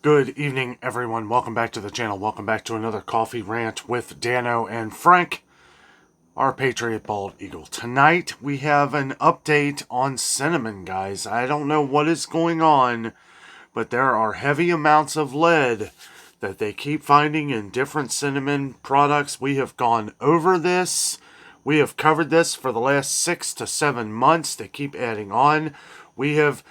Good evening, everyone. Welcome back to the channel. Welcome back to another coffee rant with Dano and Frank, our Patriot Bald Eagle. Tonight, we have an update on cinnamon, guys. I don't know what is going on, but there are heavy amounts of lead that they keep finding in different cinnamon products. We have gone over this. We have covered this for the last 6 to 7 months. They keep adding on. We have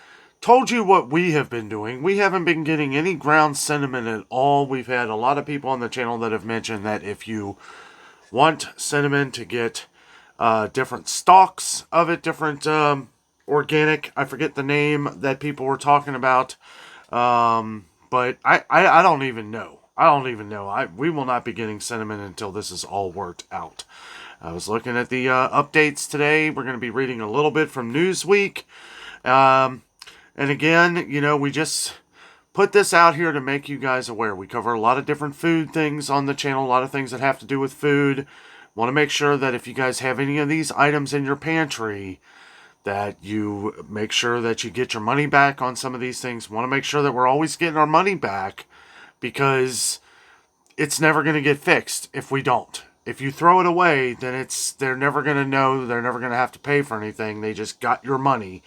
told you what we have been doing. We haven't been getting any ground cinnamon at all. We've had a lot of people on the channel that have mentioned that if you want cinnamon to get different stalks of it, different organic, I forget the name that people were talking about, but I don't even know. We will not be getting cinnamon until this is all worked out. I was looking at the updates today. We're going to be reading a little bit from Newsweek. And again, you know, we just put this out here to make you guys aware. We cover a lot of different food things on the channel, a lot of things that have to do with food. Want to make sure that if you guys have any of these items in your pantry, that you make sure that you get your money back on some of these things. Want to make sure that we're always getting our money back, because it's never going to get fixed if we don't. If you throw it away, then they're never going to know, they're never going to have to pay for anything. They just got your money.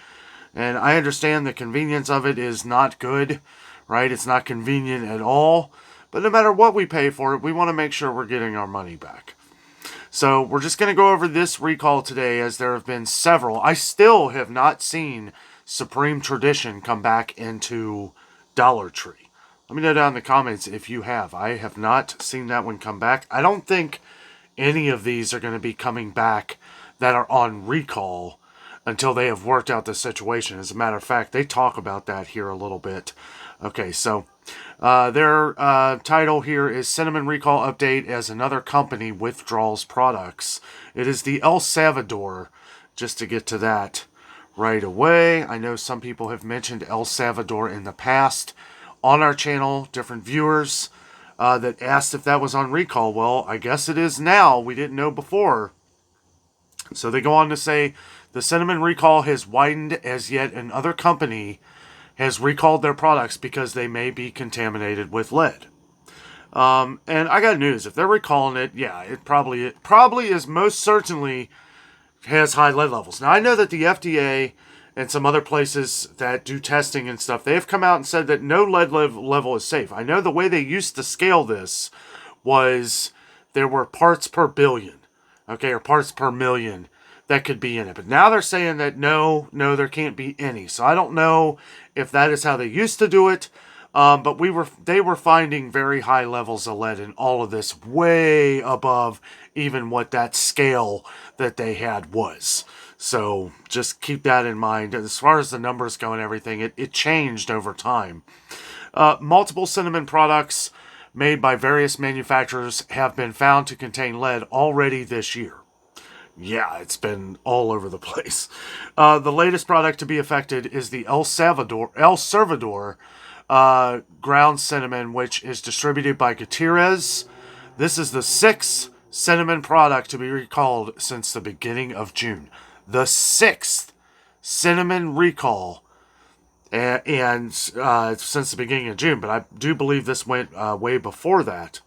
And I understand the convenience of it is not good, right? It's not convenient at all. But no matter what we pay for it, we want to make sure we're getting our money back. So we're just going to go over this recall today, as there have been several. I still have not seen Supreme Tradition come back into Dollar Tree. Let me know down in the comments if you have. I have not seen that one come back. I don't think any of these are going to be coming back that are on recall until they have worked out the situation. As a matter of fact, they talk about that here a little bit. Okay, so their title here is Cinnamon Recall Update as Another Company Withdraws Products. It is the El Salvador, just to get to that right away. I know some people have mentioned El Salvador in the past on our channel, different viewers that asked if that was on recall. Well, I guess it is now. We didn't know before. So they go on to say, the cinnamon recall has widened as yet another company has recalled their products because they may be contaminated with lead. And I got news. If they're recalling it, yeah, it probably is, most certainly has high lead levels. Now, I know that the FDA and some other places that do testing and stuff, they have come out and said that no lead level is safe. I know the way they used to scale this was there were parts per billion, okay, or parts per million that could be in it. But now they're saying that no, there can't be any. So I don't know if that is how they used to do it. But they were finding very high levels of lead in all of this, way above even what that scale that they had was. So just keep that in mind. As far as the numbers go and everything, it changed over time. Multiple cinnamon products made by various manufacturers have been found to contain lead already this year. Yeah, it's been all over the place. The latest product to be affected is the El Salvador ground cinnamon, which is distributed by Gutierrez. This is the 6th cinnamon product to be recalled since the beginning of June. The 6th cinnamon recall, and since the beginning of June. But I do believe this went way before that.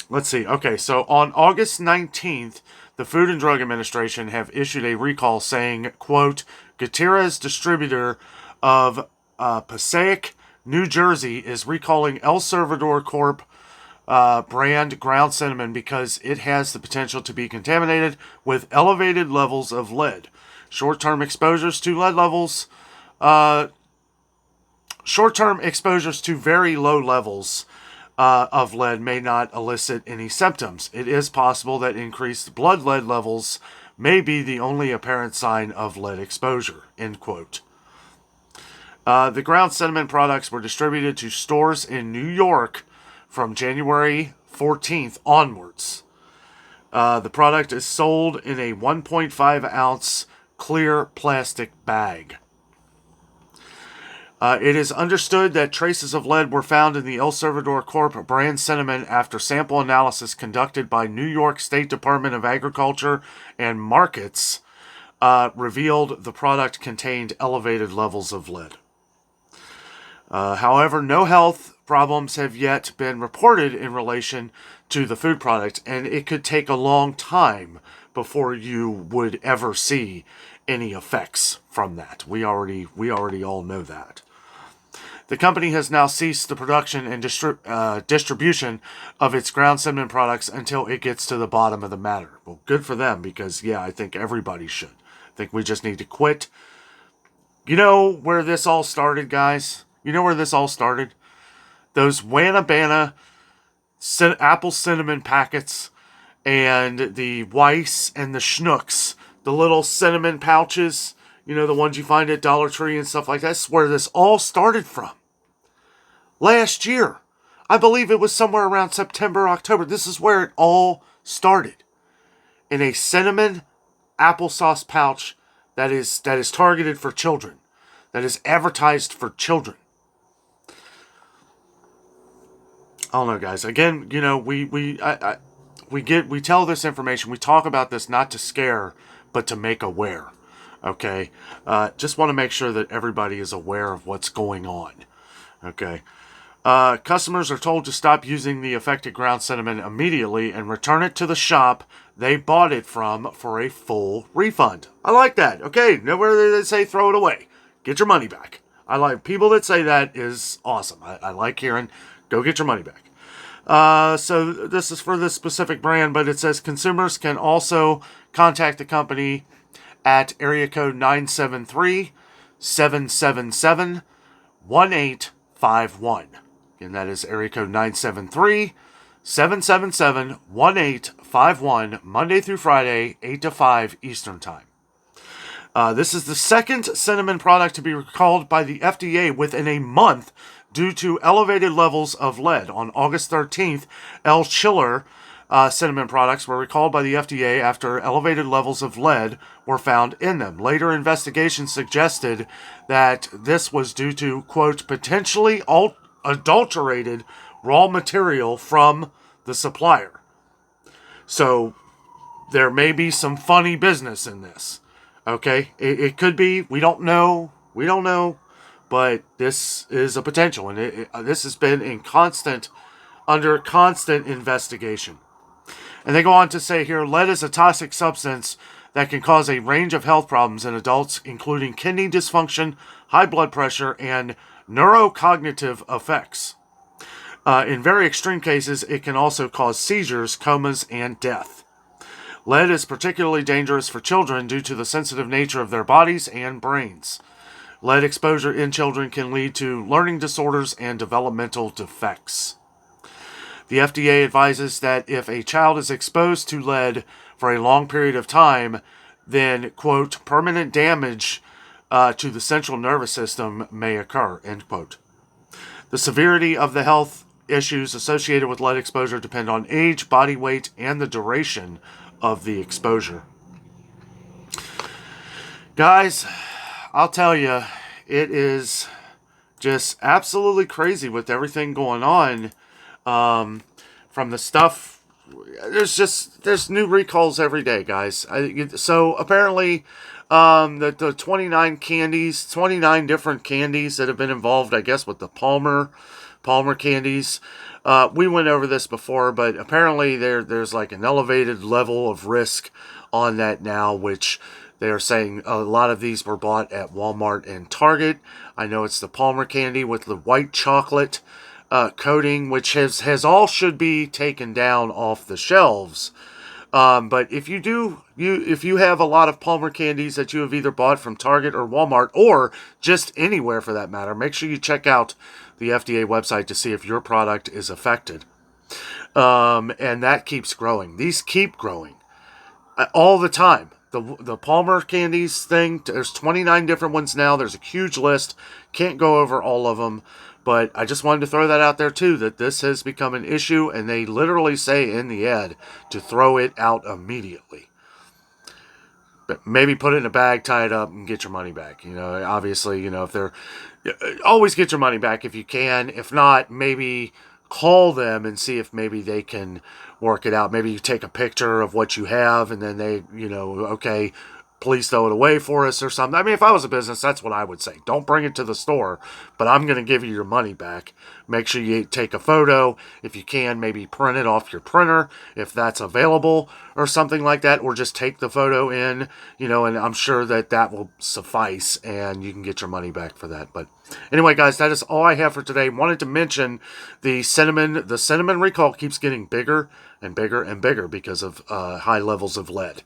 Let's see. Okay, so on August 19th, the Food and Drug Administration have issued a recall saying, quote, Gutierrez, distributor of Passaic, New Jersey, is recalling El Salvador Corp brand ground cinnamon because it has the potential to be contaminated with elevated levels of lead. Short-term exposures to very low levels of lead may not elicit any symptoms. It is possible that increased blood lead levels may be the only apparent sign of lead exposure, end quote. The ground cinnamon products were distributed to stores in New York from January 14th onwards. The product is sold in a 1.5 ounce clear plastic bag. It is understood that traces of lead were found in the El Salvador Corp brand cinnamon after sample analysis conducted by New York State Department of Agriculture and Markets revealed the product contained elevated levels of lead. However, no health problems have yet been reported in relation to the food product, and it could take a long time before you would ever see any effects from that. We already all know that. The company has now ceased the production and distribution of its ground cinnamon products until it gets to the bottom of the matter. Well, good for them, because, yeah, I think everybody should. I think we just need to quit. You know where this all started, guys? You know where this all started? Those Wanna apple cinnamon packets and the Weiss and the Schnucks, the little cinnamon pouches, you know, the ones you find at Dollar Tree and stuff like that. That's where this all started from. Last year. I believe it was somewhere around September, October. This is where it all started. In a cinnamon applesauce pouch that is targeted for children. That is advertised for children. I don't know, guys. Again, you know, we tell this information. We talk about this not to scare, but to make aware. Okay? Just want to make sure that everybody is aware of what's going on. Okay? Customers are told to stop using the affected ground cinnamon immediately and return it to the shop they bought it from for a full refund. I like that. Okay, nowhere they say throw it away. Get your money back. I like people that say that is awesome. I like hearing go get your money back. So this is for this specific brand, but it says consumers can also contact the company at area code 973-777-1851. And that is area code 973-777-1851, Monday through Friday, 8 to 5 Eastern Time. This is the second cinnamon product to be recalled by the FDA within a month due to elevated levels of lead. On August 13th, El Chiller cinnamon products were recalled by the FDA after elevated levels of lead were found in them. Later investigations suggested that this was due to, quote, potentially adulterated raw material from the supplier. So there may be some funny business in this. Okay? It could be. We don't know. But this is a potential. And this has been under constant investigation. And they go on to say here, lead is a toxic substance that can cause a range of health problems in adults, including kidney dysfunction, high blood pressure, and neurocognitive effects. In very extreme cases, it can also cause seizures, comas, and death. Lead is particularly dangerous for children due to the sensitive nature of their bodies and brains. Lead exposure in children can lead to learning disorders and developmental defects. The FDA advises that if a child is exposed to lead for a long period of time, then, quote, permanent damage to the central nervous system may occur, end quote. The severity of the health issues associated with lead exposure depend on age, body weight, and the duration of the exposure. Guys, I'll tell you, it is just absolutely crazy with everything going on. From the stuff, there's new recalls every day, guys. So apparently, the 29 different candies that have been involved, I guess, with the Palmer candies. We went over this before, but apparently there's like an elevated level of risk on that now, which they are saying a lot of these were bought at Walmart and Target. I know it's the Palmer candy with the white chocolate coating, which should be taken down off the shelves. But if you have a lot of Palmer candies that you have either bought from Target or Walmart, or just anywhere for that matter, make sure you check out the FDA website to see if your product is affected. And that keeps growing. These keep growing all the time. The Palmer candies thing, there's 29 different ones now. There's a huge list. Can't go over all of them. But I just wanted to throw that out there too, that this has become an issue, and they literally say in the ad to throw it out immediately. But maybe put it in a bag, tie it up, and get your money back. You know, obviously, if they're... Always get your money back if you can. If not, maybe call them and see if maybe they can work it out. Maybe you take a picture of what you have, and then they, okay, please throw it away for us or something. I mean, if I was a business, that's what I would say. Don't bring it to the store, but I'm going to give you your money back. Make sure you take a photo. If you can, maybe print it off your printer if that's available or something like that, or just take the photo in, and I'm sure that will suffice and you can get your money back for that. But anyway, guys, that is all I have for today. Wanted to mention the cinnamon recall keeps getting bigger and bigger and bigger because of high levels of lead.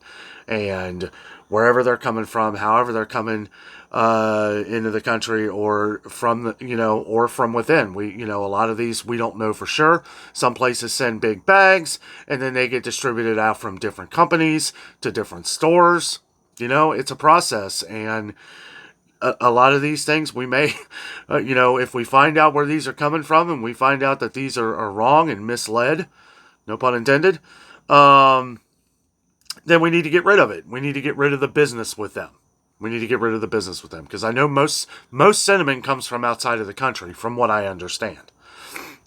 And wherever they're coming from, however they're coming into the country, or from or from within, a lot of these we don't know for sure. Some places send big bags, and then they get distributed out from different companies to different stores. It's a process, and a lot of these things we may, if we find out where these are coming from, and we find out that these are wrong and misled, no pun intended, then we need to get rid of it. We need to get rid of the business with them. Because I know most cinnamon comes from outside of the country, from what I understand.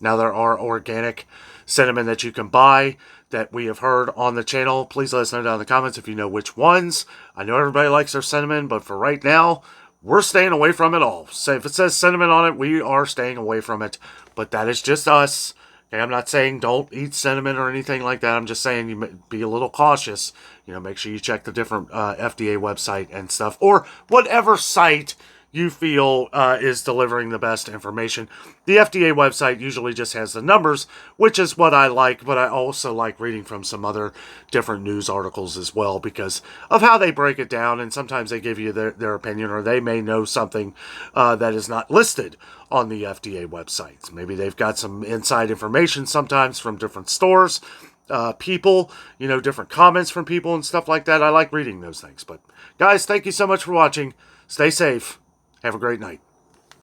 Now, there are organic cinnamon that you can buy that we have heard on the channel. Please let us know down in the comments if you know which ones. I know everybody likes their cinnamon, but for right now, we're staying away from it all. So if it says cinnamon on it, we are staying away from it. But that is just us. Okay, I'm not saying don't eat cinnamon or anything like that. I'm just saying you be a little cautious. Make sure you check the different FDA website and stuff, or whatever site you feel is delivering the best information. The FDA website usually just has the numbers, which is what I like, but I also like reading from some other different news articles as well because of how they break it down, and sometimes they give you their opinion, or they may know something that is not listed on the FDA websites. Maybe they've got some inside information sometimes from different stores, people, different comments from people and stuff like that. I like reading those things. But guys, thank you so much for watching. Stay safe. Have a great night.